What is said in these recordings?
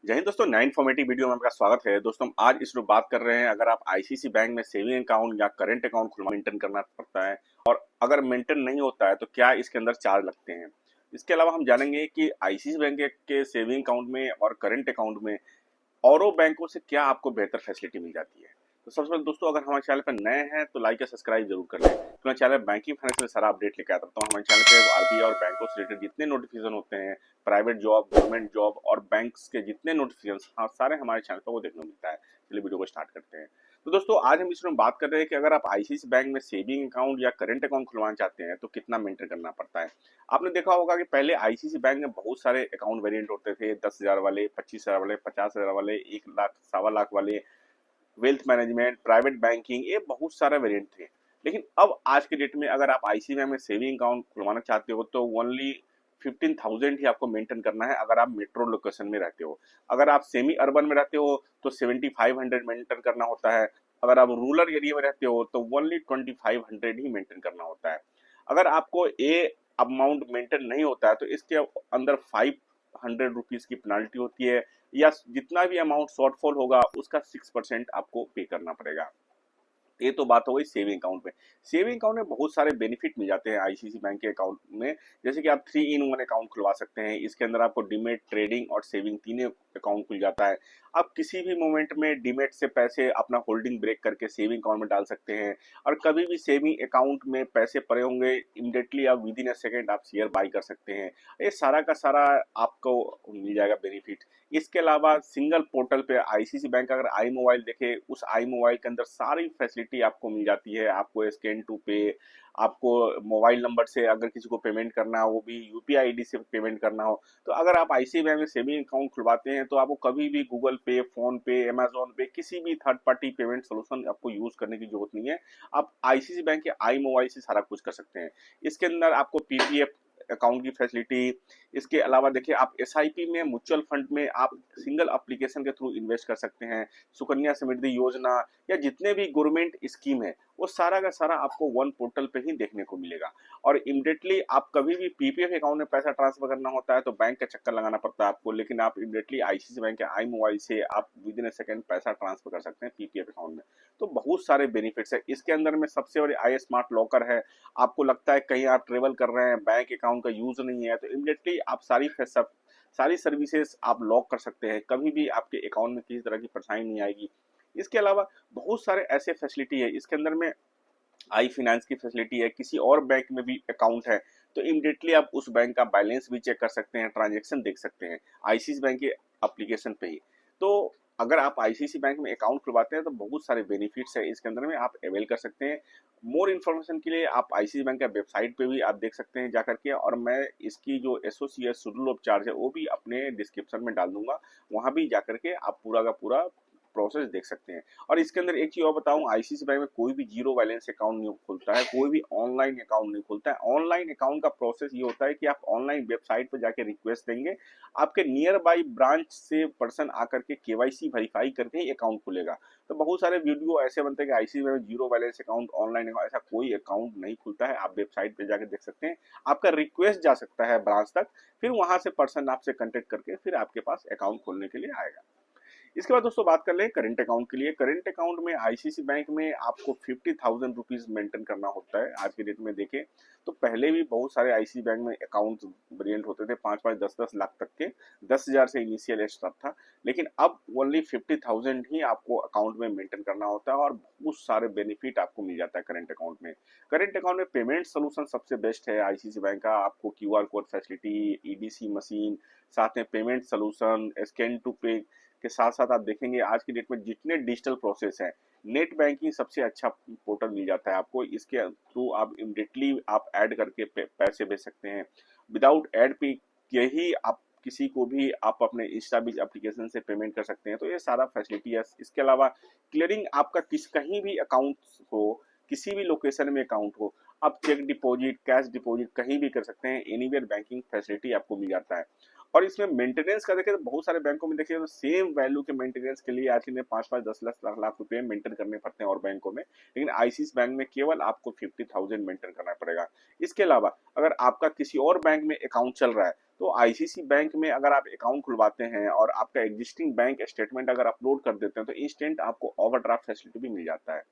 जय हिंद दोस्तों, नया इन्फॉर्मेटिव वीडियो में आपका स्वागत है। दोस्तों आज इस लोग बात कर रहे हैं, अगर आप आईसीसी बैंक में सेविंग अकाउंट या करंट अकाउंट खुलवा मेंटेन करना पड़ता है और अगर मेंटेन नहीं होता है तो क्या इसके अंदर चार्ज लगते हैं। इसके अलावा हम जानेंगे कि आईसीसी बैंक के सेविंग अकाउंट में और करंट अकाउंट में औरों बैंकों से क्या आपको बेहतर फैसिलिटी मिल जाती है। तो सबसे पहले दोस्तों, अगर हमारे चैनल पर नए हैं तो लाइक या सब्सक्राइब जरूर कर लें, क्योंकि मैं चैनल बैंकिंग फाइनेंस में सारा अपडेट लेकर आता हूँ। हमारे चैनल पे आरबीआई और बैंकों से रिलेटेड जितने नोटिफिकेशन होते हैं, प्राइवेट जॉब, गवर्नमेंट जॉब और बैंक्स के जितने नोटिफिकेशन, हाँ, सारे हमारे चैनल पर वो देखने को मिलता है। चलिए वीडियो को स्टार्ट करते हैं। तो दोस्तों आज हम इसमें बात कर रहे हैं कि अगर आप आईसीसी बैंक में सेविंग अकाउंट या करंट अकाउंट खुलवाना चाहते हैं तो कितना मेंटेन करना पड़ता है। आपने देखा होगा कि पहले आईसीसी बैंक में बहुत सारे अकाउंट वेरिएंट होते थे, 10,000 वाले, 25,000 वाले, 50,000 वाले, 1 लाख, 1.25 लाख वाले, वेल्थ मैनेजमेंट, प्राइवेट बैंकिंग, ये बहुत सारे वेरिएंट थे। लेकिन अब आज के डेट में अगर आप आईसीसी बैंक में सेविंग अकाउंट खुलवाना चाहते हो तो ओनली 15,000 ही आपको मेंटेन करना है अगर आप मेट्रो लोकेशन में रहते हो। अगर आप सेमी अर्बन में रहते हो तो 7,500 मेंटेन करना होता है। अगर आप रूरल एरिया में रहते हो तो ओनली 2,500 ही मेंटेन करना होता है। अगर आपको ए अमाउंट मेंटेन नहीं होता है तो इसके अंदर 500 रुपीज की पेनाल्टी होती है, या जितना भी अमाउंट शॉर्टफॉल होगा उसका 6% आपको पे करना पड़ेगा। ये तो बात हो गई सेविंग अकाउंट में। सेविंग अकाउंट में बहुत सारे बेनिफिट मिल जाते हैं आईसीसी बैंक के अकाउंट में, जैसे कि आप 3 in 1 अकाउंट खुलवा सकते हैं। इसके अंदर आपको डीमेट, ट्रेडिंग और सेविंग तीनों अकाउंट खुल जाता है। आप किसी भी मोमेंट में डीमेट से पैसे अपना होल्डिंग ब्रेक करके सेविंग अकाउंट में डाल सकते हैं, और कभी भी सेविंग अकाउंट में पैसे पड़े होंगे इमीडिएटली आप विद इन अ सेकेंड आप शेयर बाई कर सकते हैं। ये सारा का सारा आपको मिल जाएगा बेनिफिट। इसके अलावा सिंगल पोर्टल पे आईसीसी बैंक, अगर आई मोबाइल देखे, उस आई मोबाइल के अंदर सारी फैसिलिटी आपको मिल जाती है। आपको स्कैन टू पे, आपको मोबाइल नंबर से अगर किसी को पेमेंट करना हो, वो भी यूपीआई आईडी से पेमेंट करना हो, तो अगर आप आईसीसी बैंक में सेविंग अकाउंट खुलवाते हैं तो आपको कभी भी गूगल पे, फोन पे, अमेजोन पे, किसी भी थर्ड पार्टी पेमेंट सोल्यूशन आपको यूज करने की जरूरत नहीं है। आप आईसीसी बैंक के आई मोबाइल से सारा कुछ कर सकते हैं। इसके अंदर आपको पीपीएफ अकाउंट की फैसिलिटी, इसके अलावा देखिए आप एसआईपी में, म्यूचुअल फंड में आप सिंगल एप्लीकेशन के थ्रू इन्वेस्ट कर सकते हैं। सुकन्या समृद्धि योजना या जितने भी गवर्नमेंट स्कीम है वो सारा का सारा आपको वन पोर्टल पे ही देखने को मिलेगा। और इमीडिएटली आप कभी भी पीपीएफ अकाउंट में पैसा ट्रांसफर करना होता है तो बैंक का चक्कर लगाना पड़ता है आपको, लेकिन आप इमीडिएटली आईसीसी बैंक के आई मोबाइल से आप विद इन अ सेकंड पैसा ट्रांसफर कर सकते हैं पीपीएफ अकाउंट में। तो बहुत सारे बेनिफिट्स है। इसके अंदर में सबसे बड़ी आई स्मार्ट लॉकर है। आपको लगता है कहीं आप ट्रेवल कर रहे हैं, बैंक अकाउंट का यूज नहीं है, तो इमीडिएटली आप सारी सर्विसेज आप लॉक कर सकते हैं। कभी भी आपके अकाउंट में किसी तरह की परेशानी नहीं आएगी। इसके अलावा बहुत सारे ऐसे फैसिलिटी है इसके अंदर में। आई फाइनेंस की फैसिलिटी है, किसी और बैंक में भी अकाउंट है तो इमीडिएटली आप उस बैंक का बैलेंस भी चेक कर सकते हैं, ट्रांजेक्शन देख सकते हैं आईसीसी बैंक के एप्लीकेशन पे ही। तो अगर आप आईसीसी बैंक में अकाउंट खुलवाते हैं तो बहुत सारे बेनिफिट्स है इसके अंदर में, आप अवेल कर सकते हैं। मोर इन्फॉर्मेशन के लिए आप आईसीसी बैंक का वेबसाइट पे भी आप देख सकते हैं जाकर के, और मैं इसकी जो एसोसिएट शेड्यूल ऑफ चार्ज है वो भी अपने डिस्क्रिप्शन में डाल दूंगा, वहां भी जाकर के आप पूरा का पूरा प्रोसेस देख सकते हैं। और इसके अंदर एक चीज और बताऊं, आईसीसी बैंक में कोई भी जीरो बैलेंस अकाउंट नहीं खुलता है, कोई भी ऑनलाइन अकाउंट नहीं खुलता है। ऑनलाइन अकाउंट का प्रोसेस ये होता है कि आप ऑनलाइन वेबसाइट पर जाके रिक्वेस्ट देंगे, आपके नियर बाई ब्रांच से पर्सन आकर के केवाईसी वेरीफाई करके ही अकाउंट खुलेगा। तो बहुत सारे वीडियो ऐसे बनते हैं कि आईसीसी बैंक में zero balance account, online account, ऐसा कोई अकाउंट नहीं खुलता है। आप वेबसाइट पे जाकर देख सकते हैं, आपका रिक्वेस्ट जा सकता है ब्रांच तक, फिर वहां से पर्सन आपसे कांटेक्ट करके फिर आपके पास अकाउंट खोलने के लिए आएगा। इसके बाद दोस्तों बात कर लें करंट अकाउंट के लिए। करंट अकाउंट में आईसीसी बैंक में आपको 50,000 रुपीज मेंटेन करना होता है। आज के डेट में देखें तो पहले भी बहुत सारे आईसीसी बैंक में अकाउंट वेरिएंट होते थे, 5-5, 10-10 लाख तक के। 10,000 से इनिशियल स्टार्ट था, लेकिन अब ओनली 50,000 ही आपको अकाउंट में मेंटेन करना होता है और बहुत सारे बेनिफिट आपको मिल जाता है करंट अकाउंट में। करंट अकाउंट में पेमेंट सोल्यूशन सबसे बेस्ट है आईसीसी बैंक का। आपको QR code facility, EDC machine, साथ में पेमेंट सोल्यूशन, स्कैन टू पे के साथ साथ आप देखेंगे आज की डेट में जितने डिजिटल प्रोसेस है, नेट बैंकिंग सबसे अच्छा पोर्टल मिल जाता है आपको। इसके थ्रू आप इमिडिएटली आप ऐड करके पैसे भेज सकते हैं। विदाउट ऐड पे के ही आप किसी को भी आप अपने इंस्टाबीज एप्लीकेशन से पेमेंट कर सकते हैं। तो ये सारा फैसिलिटी है। इसके अलावा क्लियरिंग आपका कहीं भी अकाउंट हो, किसी भी लोकेशन में अकाउंट हो, आप चेक डिपॉजिट, कैश डिपॉजिट कहीं भी कर सकते हैं। एनीवेयर बैंकिंग फैसिलिटी आपको मिल जाता है। और इसमें मेंटेनेंस का देखें तो बहुत सारे बैंकों में देखिए तो सेम वैल्यू के मेंटेनेंस के लिए आखिर में 5-5, 10 लाख रुपए मेंटेन करने पड़ते हैं और बैंकों में, लेकिन आईसीआईसी बैंक में केवल आपको 50,000 मेंटेन करना पड़ेगा। इसके अलावा अगर आपका किसी और बैंक में अकाउंट चल रहा है तो आईसीआईसी बैंक में अगर आप अकाउंट खुलवाते हैं और आपका एग्जिस्टिंग बैंक स्टेटमेंट अगर अपलोड कर देते हैं तो इंस्टेंट आपको ओवरड्राफ्ट फैसिलिटी भी मिल जाता है।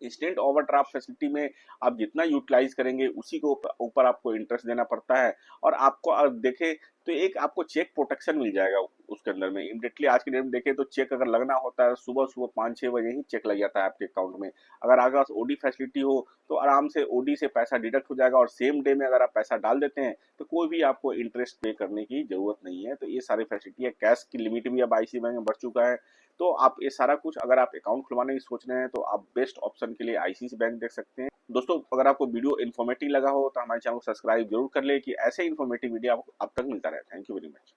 इंस्टेंट ओवरड्राफ्ट फैसिलिटी में आप जितना यूटिलाइज करेंगे उसी को ऊपर आपको इंटरेस्ट देना पड़ता है। और आपको देखें तो एक आपको चेक प्रोटेक्शन मिल जाएगा उसके अंदर में इमीडिएटली। आज के डेट में देखें तो चेक अगर लगना होता है सुबह सुबह 5-6 बजे ही चेक लग जाता है आपके अकाउंट में। अगर आपके पास ओडी फैसिलिटी हो तो आराम से ओडी से पैसा डिडक्ट हो जाएगा और सेम डे में अगर आप पैसा डाल देते हैं तो कोई भी आपको इंटरेस्ट पे करने की जरूरत नहीं है। तो ये सारी फैसिलिटी है। कैश की लिमिट भी अब आईसीआईसी बैंक में बढ़ चुका है। तो आप ये सारा कुछ अगर आप अकाउंट खुलवाने की सोच रहे हैं तो आप बेस्ट ऑप्शन के लिए आईसीआईसी बैंक देख सकते हैं। दोस्तों अगर आपको वीडियो इन्फॉर्मेटिव लगा हो तो हमारे चैनल को सब्सक्राइब जरूर कर ले कि ऐसे इन्फॉर्मेटिव वीडियो आपको अब तक मिलता रहे। Thank you very much.